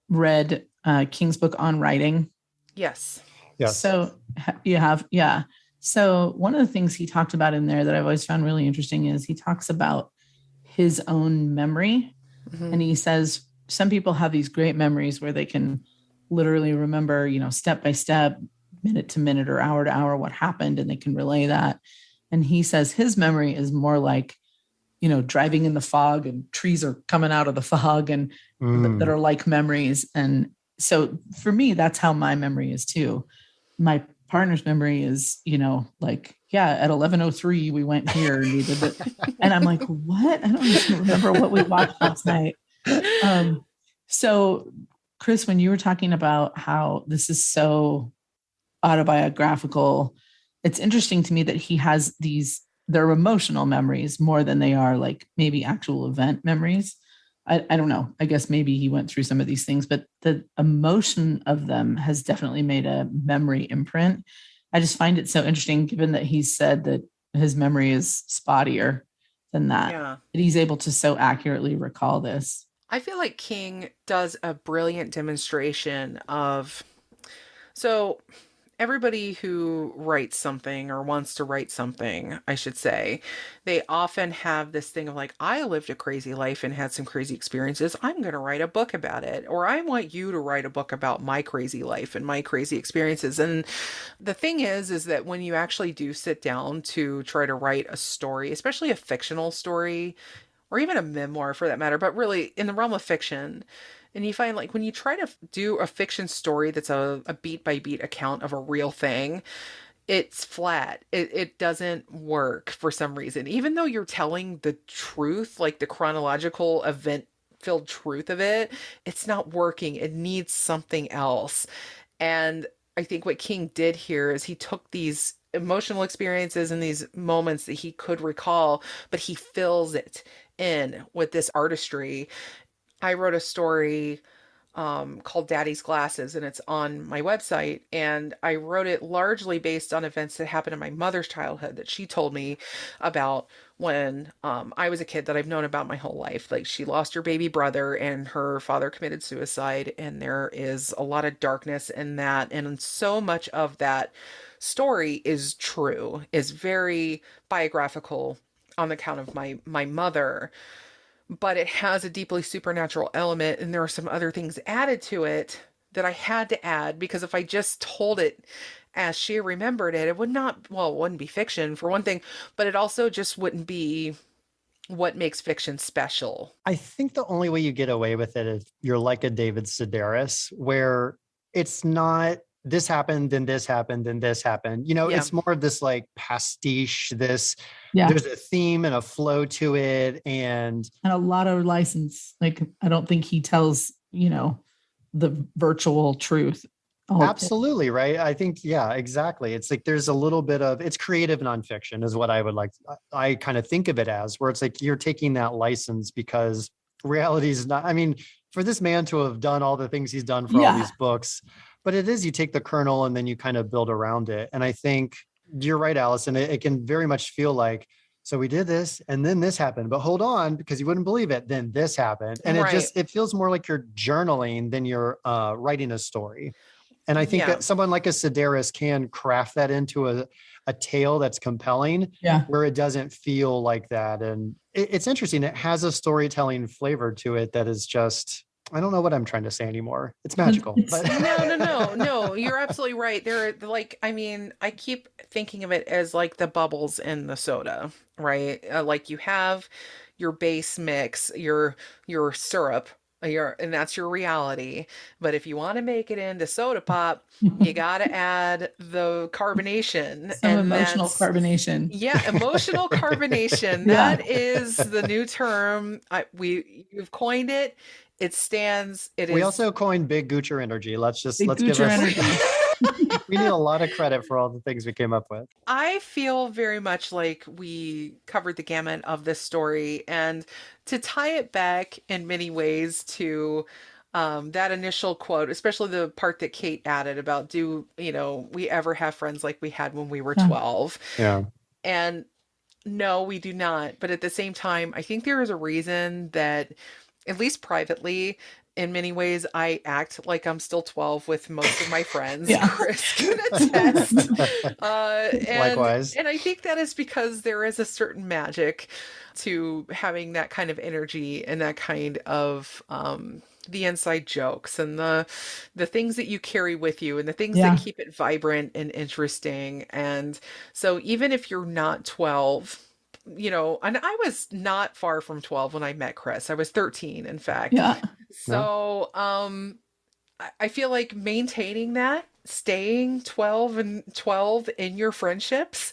read King's book on writing? Yes. Yes. So you have, yeah. So one of the things he talked about in there that I've always found really interesting is he talks about his own memory. And he says some people have these great memories where they can literally remember, step by step, minute to minute, or hour to hour what happened, and they can relay that. And he says his memory is more like, driving in the fog and trees are coming out of the fog and that are like memories. And so for me, that's how my memory is too. My partner's memory is, like, yeah, at 11:03 we went here and we did it. And I'm like, what? I don't even remember what we watched last night. So Chris, when you were talking about how this is so autobiographical, it's interesting to me that he has they're emotional memories more than they are like maybe actual event memories. I don't know. I guess maybe he went through some of these things, but the emotion of them has definitely made a memory imprint. I just find it so interesting, given that he said that his memory is spottier than that, that he's able to so accurately recall this. I feel like King does a brilliant demonstration of, so everybody who writes something or wants to write something, I should say, they often have this thing of like, I lived a crazy life and had some crazy experiences. I'm going to write a book about it. Or I want you to write a book about my crazy life and my crazy experiences. And the thing is that when you actually do sit down to try to write a story, especially a fictional story, or even a memoir for that matter, but really in the realm of fiction, and you find like when you try to do a fiction story that's a beat by beat account of a real thing, it's flat. It doesn't work for some reason. Even though you're telling the truth, like the chronological event filled truth of it, it's not working. It needs something else. And I think what King did here is he took these emotional experiences and these moments that he could recall, but he fills it in with this artistry. I wrote a story called Daddy's Glasses, and it's on my website. And I wrote it largely based on events that happened in my mother's childhood that she told me about when I was a kid, that I've known about my whole life. Like, she lost her baby brother and her father committed suicide, and there is a lot of darkness in that. And so much of that story is true, is very biographical on account of my mother, but it has a deeply supernatural element, and there are some other things added to it that I had to add, because if I just told it as she remembered it, it would not, well, it wouldn't be fiction for one thing, but it also just wouldn't be what makes fiction special. I think the only way you get away with it is you're like a David Sedaris, where it's not this happened and this happened and this happened. It's more of this like pastiche, there's a theme and a flow to it. And a lot of license. Like, I don't think he tells, the virtual truth. Absolutely. Right. I think, yeah, exactly. It's like, there's a little bit of, it's creative nonfiction is what I would like. I kind of think of it as, where it's like, you're taking that license because reality is not, I mean, for this man to have done all the things he's done for all these books, but it is, you take the kernel and then you kind of build around it. And I think you're right, Allison. It can very much feel like, so we did this and then this happened, but hold on, because you wouldn't believe it. Then this happened. And it feels more like you're journaling than you're writing a story. And I think that someone like a Sedaris can craft that into a tale that's compelling, where it doesn't feel like that. And it's interesting. It has a storytelling flavor to it that is just, I don't know what I'm trying to say anymore. It's magical. But No, you're absolutely right. They're like, I mean, I keep thinking of it as like the bubbles in the soda, right? Like, you have your base mix, your syrup, and that's your reality. But if you want to make it into soda pop, you got to add the carbonation. Some emotional carbonation. Yeah, emotional carbonation. That is the new term. You've coined it. It stands. We also coined Big Goocher energy. Let's give us. We need a lot of credit for all the things we came up with. I feel very much like we covered the gamut of this story, and to tie it back in many ways to that initial quote, especially the part that Kate added about, do we ever have friends like we had when we were 12? Yeah. And no, we do not. But at the same time, I think there is a reason that, at least privately, in many ways, I act like I'm still 12 with most of my friends. Yeah. Chris can attest. Likewise. And I think that is because there is a certain magic to having that kind of energy and that kind of the inside jokes and the things that you carry with you and the things that Yeah. keep it vibrant and interesting. And so even if you're not 12, you know, and I was not far from 12 when I met Chris. I was 13, in fact. Yeah. So, I feel like maintaining that, staying 12 and 12 in your friendships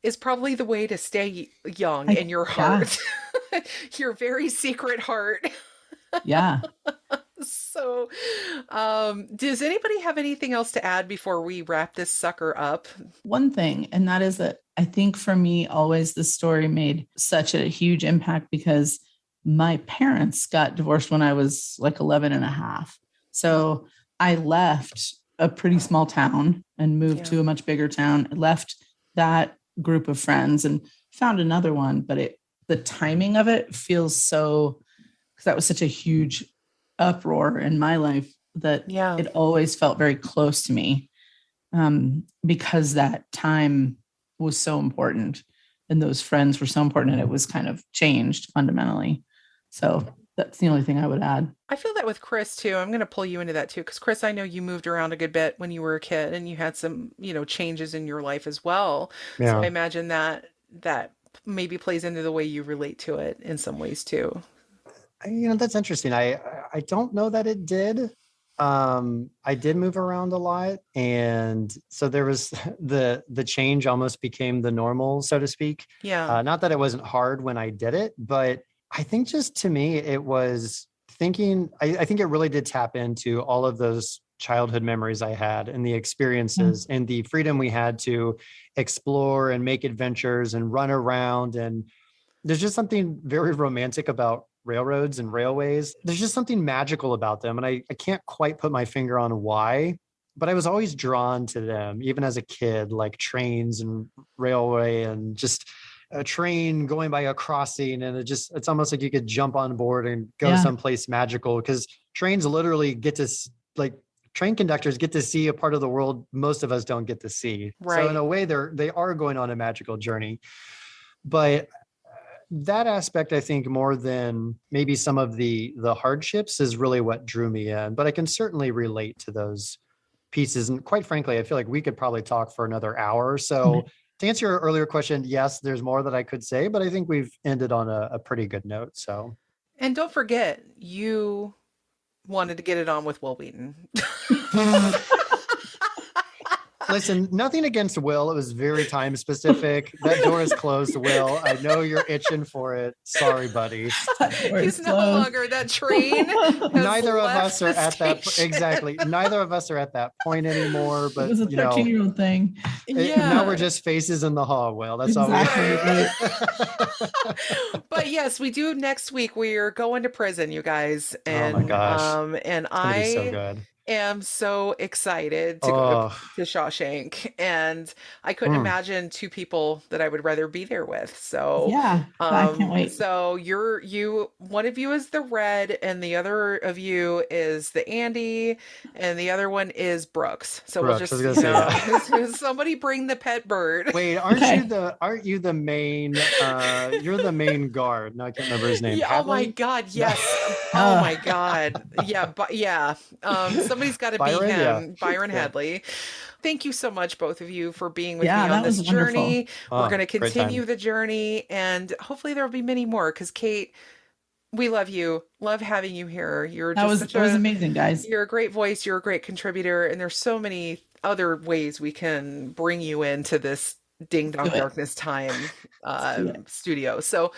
is probably the way to stay young in your heart. Your very secret heart. Yeah. So, does anybody have anything else to add before we wrap this sucker up? One thing, and that is that I think for me, always the story made such a huge impact because my parents got divorced when I was like 11 and a half. So I left a pretty small town and moved to a much bigger town, left that group of friends and found another one. But the timing of it feels so, because that was such a huge uproar in my life that it always felt very close to me, because that time was so important and those friends were so important and it was kind of changed fundamentally. So that's the only thing I would add. I feel that with Chris too. I'm going to pull you into that too, because Chris, I know you moved around a good bit when you were a kid and you had some, you know, changes in your life as well. Yeah. So I imagine that maybe plays into the way you relate to it in some ways too. You know, that's interesting. I don't know that it did. I did move around a lot, and so there was the change almost became the normal, so to speak. Yeah. Not that it wasn't hard when I did it, but I think just to me, it was thinking, I think it really did tap into all of those childhood memories I had and the experiences and the freedom we had to explore and make adventures and run around. And there's just something very romantic about railroads and railways. There's just something magical about them. And I can't quite put my finger on why, but I was always drawn to them, even as a kid, like trains and railway and just a train going by a crossing. And it's almost like you could jump on board and go someplace magical, because trains literally train conductors get to see a part of the world most of us don't get to see. Right. So in a way, they are going on a magical journey. But that aspect, I think, more than maybe some of the hardships is really what drew me in. But I can certainly relate to those pieces. And quite frankly, I feel like we could probably talk for another hour or so. To answer your earlier question, yes, there's more that I could say, but I think we've ended on a pretty good note. So, and don't forget, you wanted to get it on with Will Wheaton. Listen, nothing against Will. It was very time specific. That door is closed, Will. I know you're itching for it. Sorry, buddy. He's no longer that train. Neither of us are at that. Exactly. Neither of us are at that point anymore. But it was a 13-year-old thing. Now we're just faces in the hall, Will. That's all we. But yes, we do next week. We're going to prison, you guys. And, oh my gosh. And it's so good. Am so excited to go to Shawshank, and I couldn't imagine two people that I would rather be there with. So I can't wait. So one of you is the Red, and the other of you is the Andy, and the other one is Brooks. So Brooks, we'll just somebody bring the pet bird. Wait, aren't you the main? You're the main guard. No, I can't remember his name. Yeah, oh my God, yes. Oh my God, yeah. Somebody's got to be him, Byron Hadley. Thank you so much, both of you, for being with me on this journey. We're going to continue the journey, and hopefully there will be many more, because Kate, we love you. Love having you here. That was amazing, guys. You're a great voice. You're a great contributor, and there's so many other ways we can bring you into this Ding Dong Darkness Time studio. So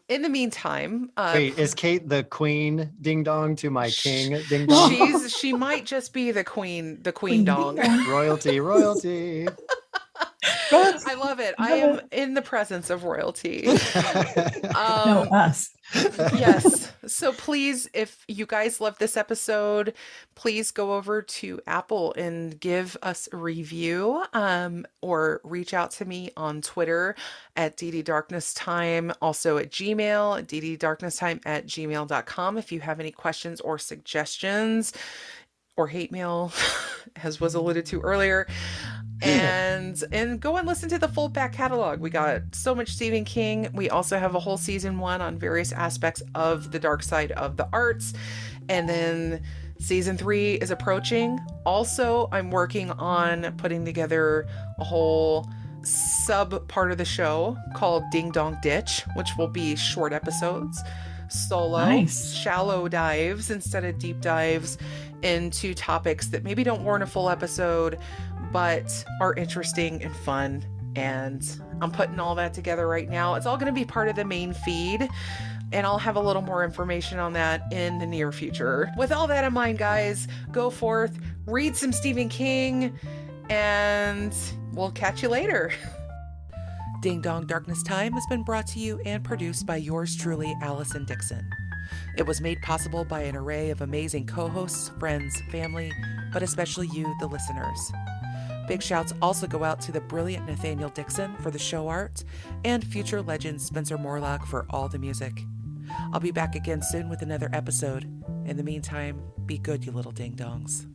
in the meantime, wait, is Kate the queen ding dong to my king ding dong? She might just be the queen dong. Royalty. What? I love it. I am in the presence of royalty. No, us. Yes. So please, if you guys love this episode, please go over to Apple and give us a review, or reach out to me on Twitter at dddarknesstime, also at Gmail, dddarknesstime@gmail.com if you have any questions or suggestions or hate mail, as was alluded to earlier. And go and listen to the full back catalog. We got so much Stephen King. We also have a whole season 1 on various aspects of the dark side of the arts. And then season 3 is approaching. Also, I'm working on putting together a whole sub part of the show called Ding Dong Ditch, which will be short episodes, solo, Nice. shallow dives instead of deep dives into topics that maybe don't warrant a full episode, but are interesting and fun. And I'm putting all that together right now. It's all going to be part of the main feed, and I'll have a little more information on that in the near future. With all that in mind, guys, go forth, read some Stephen King, and we'll catch you later. Ding Dong Darkness Time has been brought to you and produced by yours truly, Allison Dixon. It was made possible by an array of amazing co-hosts, friends, family, but especially you, the listeners. Big shouts also go out to the brilliant Nathaniel Dixon for the show art, and future legend Spencer Morlock for all the music. I'll be back again soon with another episode. In the meantime, be good, you little ding-dongs.